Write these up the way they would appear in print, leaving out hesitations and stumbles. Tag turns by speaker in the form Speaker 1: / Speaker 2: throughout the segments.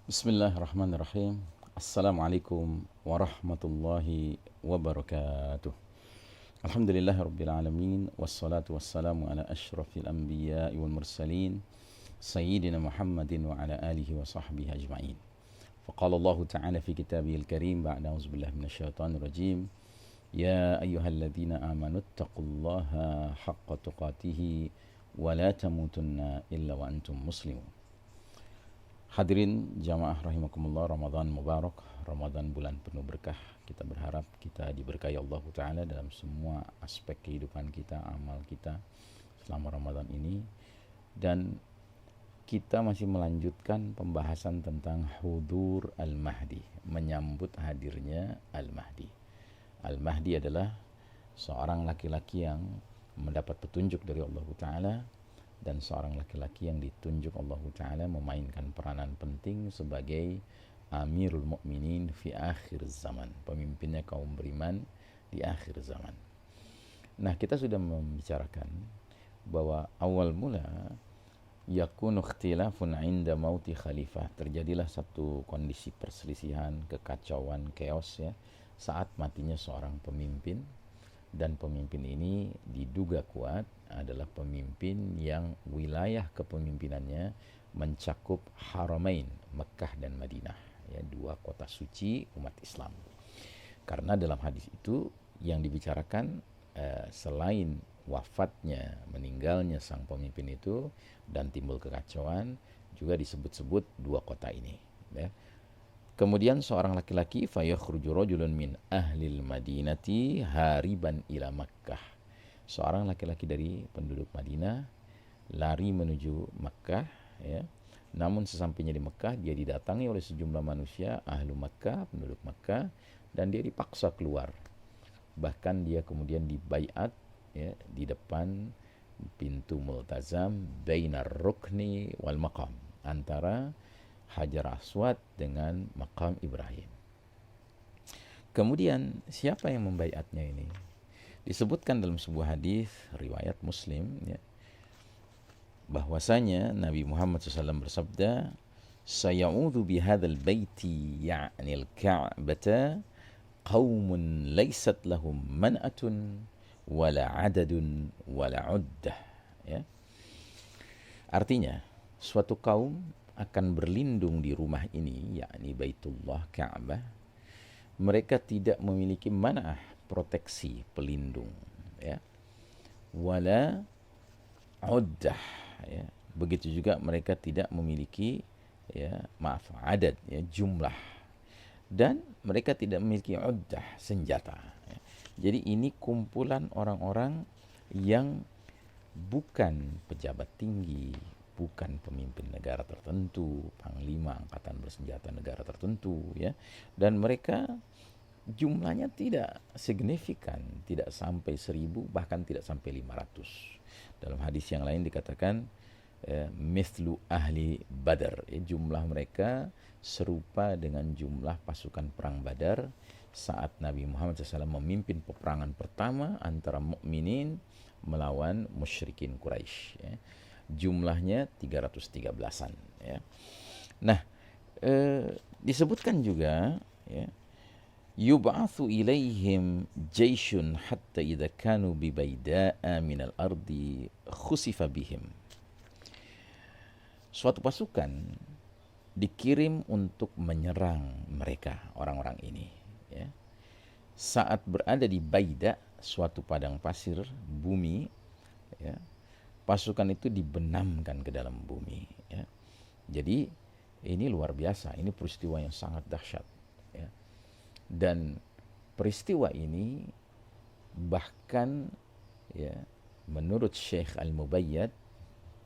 Speaker 1: Bismillahirrahmanirrahim. Assalamualaikum warahmatullahi wabarakatuh. Alhamdulillahirabbil alamin wassalatu wassalamu ala asyrafil anbiya'i wal mursalin sayyidina Muhammadin wa ala alihi wa sahbihi ajma'in. Faqala Allah ta'ala fi kitabihil karim ba'da auzubillahi minasyaitonir rajim. Ya ayyuhalladzina amanu taqullaha haqqa tuqatih wa la tamutunna illa wa antum muslimun. Hadirin jamaah rahimakumullah, Ramadan Mubarak, Ramadan bulan penuh berkah. Kita berharap kita diberkahi Allah Ta'ala dalam semua aspek kehidupan kita, amal kita selama Ramadan ini. Dan kita masih melanjutkan pembahasan tentang hudur Al-Mahdi, menyambut hadirnya Al-Mahdi. Al-Mahdi adalah seorang laki-laki yang mendapat petunjuk dari Allah Ta'ala, dan seorang laki-laki yang ditunjuk Allah Ta'ala memainkan peranan penting sebagai Amirul Mukminin fi akhir zaman, pemimpinnya kaum beriman di akhir zaman. Nah, kita sudah membicarakan bahwa awal mula yakunu ikhtilafun inda mauti khalifah, terjadilah satu kondisi perselisihan, kekacauan, chaos ya, saat matinya seorang pemimpin. Dan pemimpin ini diduga kuat adalah pemimpin yang wilayah kepemimpinannya mencakup Haramain, Mekah dan Madinah, ya, dua kota suci umat Islam. Karena dalam hadis itu yang dibicarakan selain wafatnya, meninggalnya sang pemimpin itu dan timbul kekacauan, juga disebut-sebut dua kota ini, ya. Kemudian seorang laki-laki fayakhruju rajulun min ahlil madinati hariban ila Makkah. Seorang laki-laki dari penduduk Madinah lari menuju Makkah, ya. Namun sesampainya di Makkah dia didatangi oleh sejumlah manusia ahlu Makkah, penduduk Makkah, dan dia dipaksa keluar. Bahkan dia kemudian dibaiat, ya, di depan pintu multazam bainar rukni wal maqam, antara Hajar Aswad dengan Maqam Ibrahim. Kemudian siapa yang membaiatnya ini? Disebutkan dalam sebuah hadis riwayat Muslim, ya, bahwasanya Nabi Muhammad SAW bersabda, "Sayaudu bihadzal baiti ya'ni al-Ka'bata qaumun laysat lahum man'atun wala 'adadun wala 'uddah." Ya. Artinya, suatu kaum akan berlindung di rumah ini, yakni Baitullah Ka'bah. Mereka tidak memiliki mana'ah, proteksi, pelindung, ya. Wala uddah, ya. Begitu juga mereka tidak memiliki, ya, adad, ya, jumlah. Dan mereka tidak memiliki uddah, senjata, ya. Jadi ini kumpulan orang-orang yang bukan pejabat tinggi, bukan pemimpin negara tertentu, panglima angkatan bersenjata negara tertentu, ya. Dan mereka jumlahnya tidak signifikan, tidak sampai 1000, bahkan tidak sampai 500. Dalam hadis yang lain dikatakan mithlu ahli Badar, ya, jumlah mereka serupa dengan jumlah pasukan perang Badar saat Nabi Muhammad SAW memimpin peperangan pertama antara mukminin melawan musyrikin Quraisy, ya. Jumlahnya 313-an, ya. Nah, disebutkan juga, ya, yub'atsu ilaihim jaisyun hatta idza kanu bi baida'a minal ardi khusifa bihim. Suatu pasukan dikirim untuk menyerang mereka, orang-orang ini, ya. Saat berada di Baida, suatu padang pasir, bumi, ya, pasukan itu dibenamkan ke dalam bumi, ya. Jadi ini luar biasa, ini peristiwa yang sangat dahsyat, ya. Dan peristiwa ini bahkan, ya, menurut Syekh Al-Mubayyad,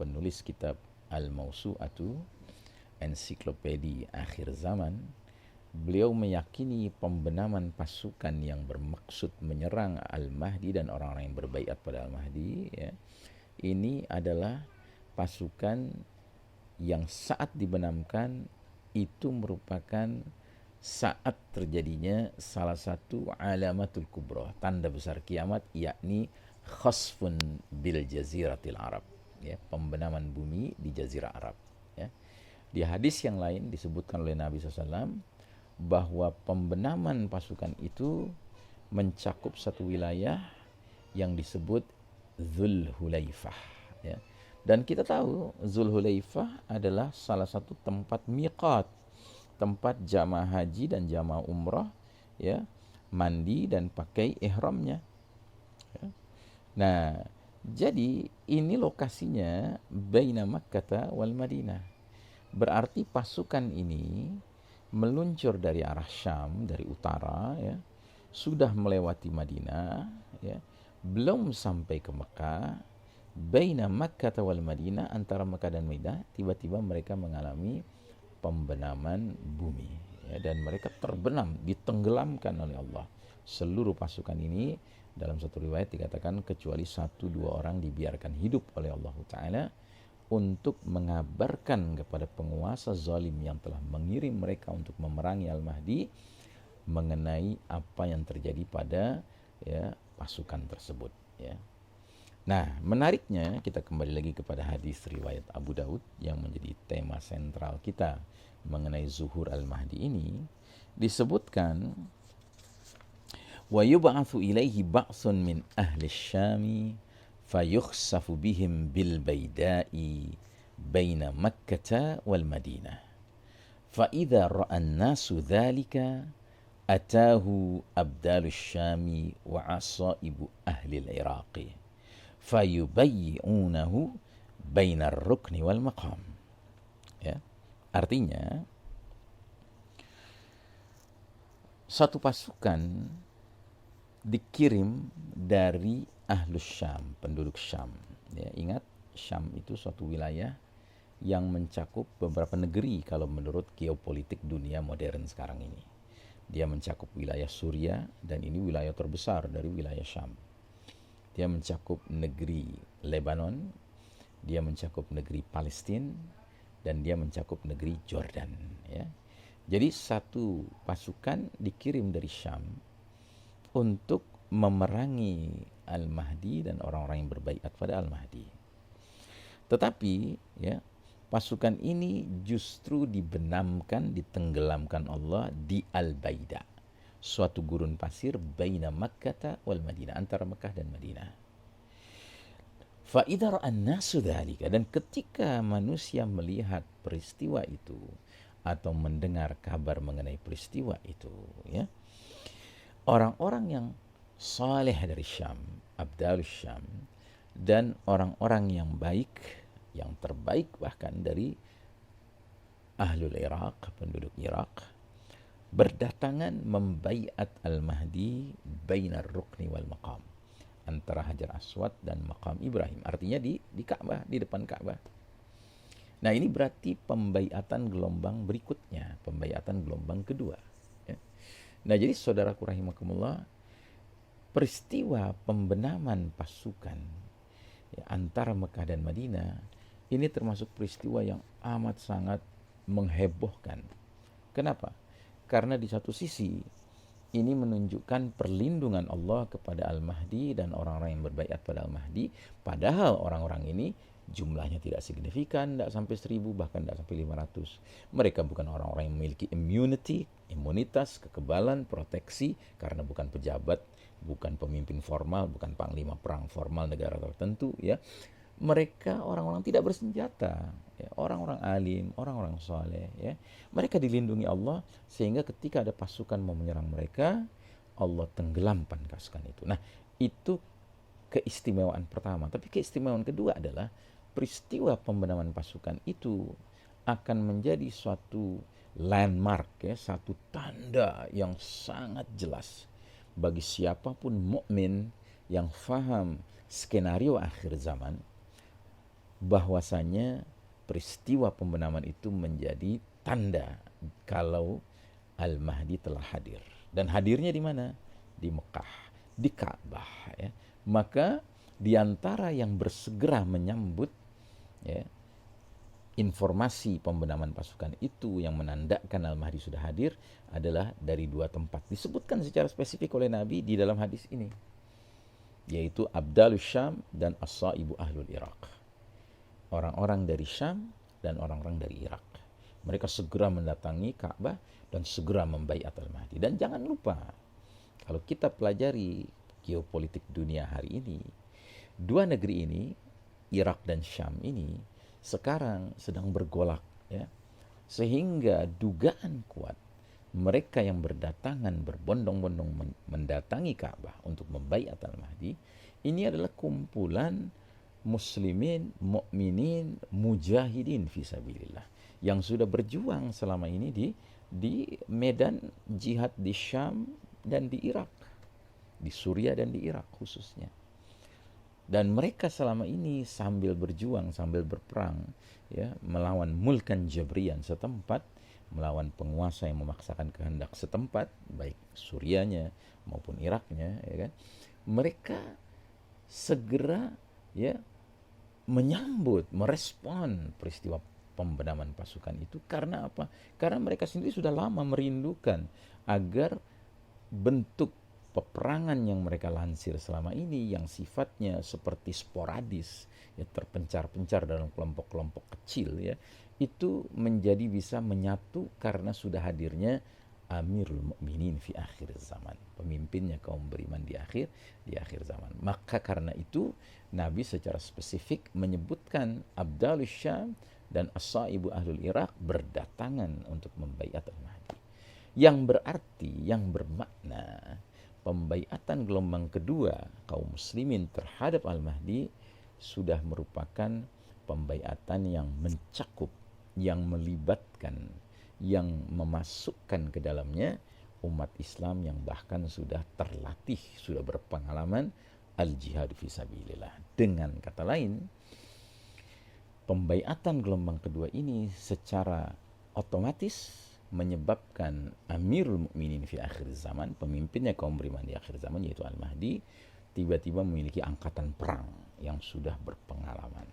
Speaker 1: penulis kitab Al-Mawsu'atu, ensiklopedi akhir zaman, beliau meyakini pembenaman pasukan yang bermaksud menyerang Al-Mahdi dan orang-orang yang berbaiat pada Al-Mahdi, ya, ini adalah pasukan yang saat dibenamkan itu merupakan saat terjadinya salah satu alamatul kubra, tanda besar kiamat, yakni khasfun bil jaziratil Arab, ya, pembenaman bumi di jazirah Arab, ya. Di hadis yang lain disebutkan oleh Nabi SAW bahwa pembenaman pasukan itu mencakup satu wilayah yang disebut Dzulhulaifah, ya. Dan kita tahu Dzulhulaifah adalah salah satu tempat miqat, tempat jamaah haji dan jamaah umrah, ya, mandi dan pakai ihramnya, ya. Nah, jadi ini lokasinya baina Makkah wal Madinah. Berarti pasukan ini meluncur dari arah Syam, dari utara, ya, sudah melewati Madinah, ya, belum sampai ke Mekah. Baina Makkah wal Madinah, antara Mekah dan Madinah, tiba-tiba mereka mengalami pembenaman bumi, ya, dan mereka terbenam, ditenggelamkan oleh Allah. Seluruh pasukan ini dalam satu riwayat dikatakan kecuali 1-2 orang dibiarkan hidup oleh Allah Ta'ala untuk mengabarkan kepada penguasa zalim yang telah mengirim mereka untuk memerangi Al-Mahdi mengenai apa yang terjadi pada, ya, pasukan tersebut, ya. Nah, menariknya kita kembali lagi kepada hadis riwayat Abu Daud yang menjadi tema sentral kita mengenai zuhur Al-Mahdi ini. Disebutkan wa yub'atsu ilaihi ba'sun min ahli syami fayukhsafu bihim bil baida'i baina Makkah wal Madinah. Fa idza ra'a an-nasu dzalika atahu abdalus syami wa asaibu ahli al-iraqi fayubayyi'unahu bainar rukni wal maqam. Ya. Artinya satu pasukan dikirim dari Ahlus Syam, penduduk Syam. Ya, ingat, Syam itu suatu wilayah yang mencakup beberapa negeri kalau menurut geopolitik dunia modern sekarang ini. Dia mencakup wilayah Suriah, dan ini wilayah terbesar dari wilayah Syam. Dia mencakup negeri Lebanon, dia mencakup negeri Palestina, dan dia mencakup negeri Jordan, ya. Jadi satu pasukan dikirim dari Syam untuk memerangi Al-Mahdi dan orang-orang yang berbaiat pada Al-Mahdi. Tetapi, ya, pasukan ini justru dibenamkan, ditenggelamkan Allah di Al-Baida, suatu gurun pasir baina Makkah wal Madinah, antara Mekah dan Madinah. Fa idza ra'an nasu dzalika, dan ketika manusia melihat peristiwa itu atau mendengar kabar mengenai peristiwa itu, ya, orang-orang yang saleh dari Syam, Abdalus Syam, dan orang-orang yang baik, yang terbaik bahkan dari Ahlul Iraq, penduduk Irak, berdatangan membaiat Al-Mahdi bainar rukni wal maqam, antara Hajar Aswad dan Maqam Ibrahim. Artinya di Ka'bah, di depan Ka'bah. Nah, ini berarti pembaiatan gelombang berikutnya, pembaiatan gelombang kedua, ya. Nah, jadi saudaraku rahimakumullah, peristiwa pembenaman pasukan, ya, antara Mekah dan Madinah ini termasuk peristiwa yang amat sangat menghebohkan. Kenapa? Karena di satu sisi ini menunjukkan perlindungan Allah kepada Al-Mahdi dan orang-orang yang berbaiat pada Al-Mahdi, padahal orang-orang ini jumlahnya tidak signifikan, tidak sampai 1000, bahkan tidak sampai 500. Mereka bukan orang-orang yang memiliki imunitas, kekebalan, proteksi, karena bukan pejabat, bukan pemimpin formal, bukan panglima perang formal negara tertentu, ya. Mereka orang-orang tidak bersenjata, ya, orang-orang alim, orang-orang soleh, ya. Mereka dilindungi Allah sehingga ketika ada pasukan mau menyerang mereka, Allah tenggelamkan pasukan itu. Nah, itu keistimewaan pertama. Tapi keistimewaan kedua adalah peristiwa pembenaman pasukan itu akan menjadi suatu landmark, ya, satu tanda yang sangat jelas bagi siapapun mukmin yang faham skenario akhir zaman, bahwasanya peristiwa pembenaman itu menjadi tanda kalau Al-Mahdi telah hadir. Dan hadirnya di mana? Di Mekah, di Ka'bah, ya. Maka di antara yang bersegera menyambut, ya, informasi pembenaman pasukan itu yang menandakan Al-Mahdi sudah hadir adalah dari 2 tempat. Disebutkan secara spesifik oleh Nabi di dalam hadis ini, yaitu Abdalus Syam dan As-Saibu Ahlul Iraq. Orang-orang dari Syam dan orang-orang dari Irak. Mereka segera mendatangi Ka'bah dan segera membaiat Al-Mahdi. Dan jangan lupa, kalau kita pelajari geopolitik dunia hari ini, dua negeri ini, Irak dan Syam ini, sekarang sedang bergolak, ya. Sehingga dugaan kuat mereka yang berdatangan berbondong-bondong mendatangi Ka'bah untuk membaiat Al-Mahdi, ini adalah kumpulan muslimin, mukminin, mujahidin fisabilillah yang sudah berjuang selama ini di medan jihad di Syam dan di Irak, di Suriah dan di Irak khususnya. Dan mereka selama ini sambil berjuang, sambil berperang, ya, melawan mulkan Jabrian setempat, melawan penguasa yang memaksakan kehendak setempat, baik Suriahnya maupun Iraknya, ya kan. Mereka segera, ya, menyambut, merespon peristiwa pembenaman pasukan itu. Karena apa? Karena mereka sendiri sudah lama merindukan agar bentuk peperangan yang mereka lansir selama ini yang sifatnya seperti sporadis, ya, terpencar-pencar dalam kelompok-kelompok kecil, ya, itu menjadi bisa menyatu karena sudah hadirnya Amirul Mukminin fi akhir zaman, pemimpinnya kaum beriman di akhir zaman. Maka karena itu Nabi secara spesifik menyebutkan Abdalus Syam dan As-Saibu Ahlul Irak berdatangan untuk membaiat Al-Mahdi. Yang berarti, yang bermakna pembaiatan gelombang kedua kaum muslimin terhadap Al-Mahdi sudah merupakan pembaiatan yang mencakup, yang melibatkan, yang memasukkan ke dalamnya umat Islam yang bahkan sudah terlatih, sudah berpengalaman al-jihad fisabilillah. Dengan kata lain, pembaiatan gelombang kedua ini secara otomatis menyebabkan Amirul Mukminin fi akhir zaman, pemimpinnya kaum beriman di akhir zaman yaitu Al-Mahdi, tiba-tiba memiliki angkatan perang yang sudah berpengalaman.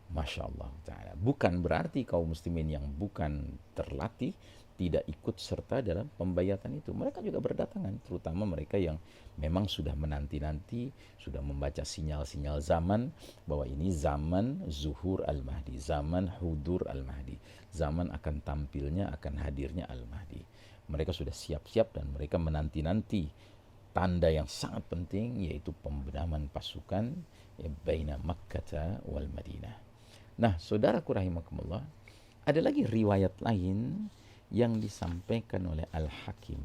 Speaker 1: Masya Allah ta'ala. Bukan berarti kaum muslimin yang bukan terlatih tidak ikut serta dalam pembaiatan itu. Mereka juga berdatangan, terutama mereka yang memang sudah menanti-nanti, sudah membaca sinyal-sinyal zaman bahwa ini zaman zuhur Al-Mahdi, zaman hudur Al-Mahdi, zaman akan tampilnya, akan hadirnya Al-Mahdi. Mereka sudah siap-siap dan mereka menanti-nanti tanda yang sangat penting, yaitu pembenaman pasukan, ya, baina Makkah wal Madinah. Nah, saudaraku rahimakumullah, ada lagi riwayat lain yang disampaikan oleh Al-Hakim,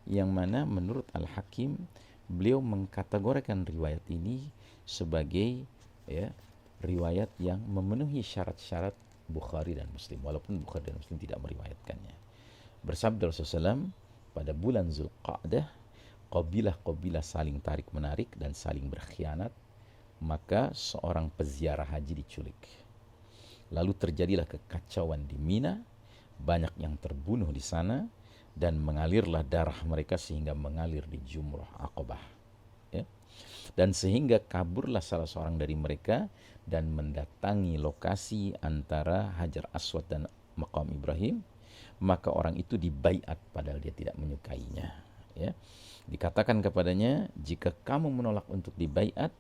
Speaker 1: yang mana menurut Al-Hakim beliau mengkategorikan riwayat ini sebagai, ya, riwayat yang memenuhi syarat-syarat Bukhari dan Muslim, walaupun Bukhari dan Muslim tidak meriwayatkannya. Bersabda Rasulullah SAW, pada bulan Zulqa'dah qabilah-qabilah saling tarik-menarik dan saling berkhianat, maka seorang peziarah haji diculik. Lalu terjadilah kekacauan di Mina, banyak yang terbunuh di sana, dan mengalirlah darah mereka sehingga mengalir di Jumrah Aqabah, ya. Dan sehingga kaburlah salah seorang dari mereka dan mendatangi lokasi antara Hajar Aswad dan Maqam Ibrahim, maka orang itu dibaiat padahal dia tidak menyukainya, ya. Dikatakan kepadanya, jika kamu menolak untuk dibaiat,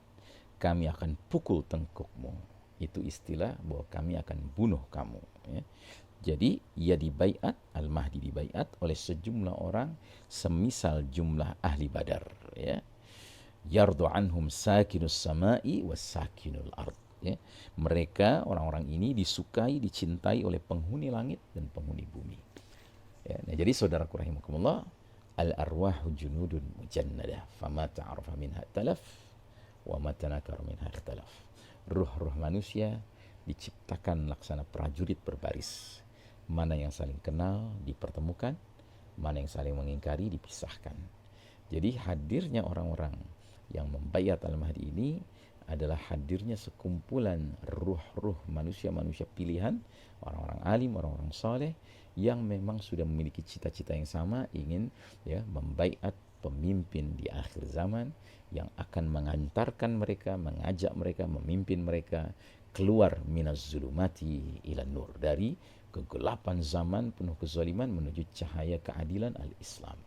Speaker 1: kami akan pukul tengkukmu. Itu istilah bahwa kami akan bunuh kamu, ya. Jadi ia dibaiat, Al-Mahdi dibaiat oleh sejumlah orang semisal jumlah ahli Badar, ya. Yardu anhum sakinus samai was sakinul ard, ya. Mereka, orang-orang ini disukai, dicintai oleh penghuni langit dan penghuni bumi, ya. Nah, jadi saudaraku rahimakumullah, al-arwahu junudun mujannadah fama ta'arafa minha talaf wa ma tanakara minha ikhtalaf. Ruh-ruh manusia diciptakan laksana prajurit berbaris. Mana yang saling kenal dipertemukan, mana yang saling mengingkari dipisahkan. Jadi hadirnya orang-orang yang membaiat Al-Mahdi ini adalah hadirnya sekumpulan ruh-ruh manusia-manusia pilihan, orang-orang alim, orang-orang soleh yang memang sudah memiliki cita-cita yang sama, ingin, ya, membaiat pemimpin di akhir zaman yang akan mengantarkan mereka, mengajak mereka, memimpin mereka keluar minaz zulumati ila nur, dari kegelapan zaman penuh kezaliman menuju cahaya keadilan al-Islam.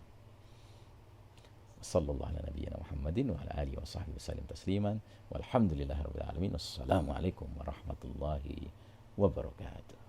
Speaker 1: Sallallahu ala nabiyyina Muhammadin wa ala alihi wa sahbihi wasallam tasliman walhamdulillahirabbil alamin. Wassalamualaikum warahmatullahi wabarakatuh.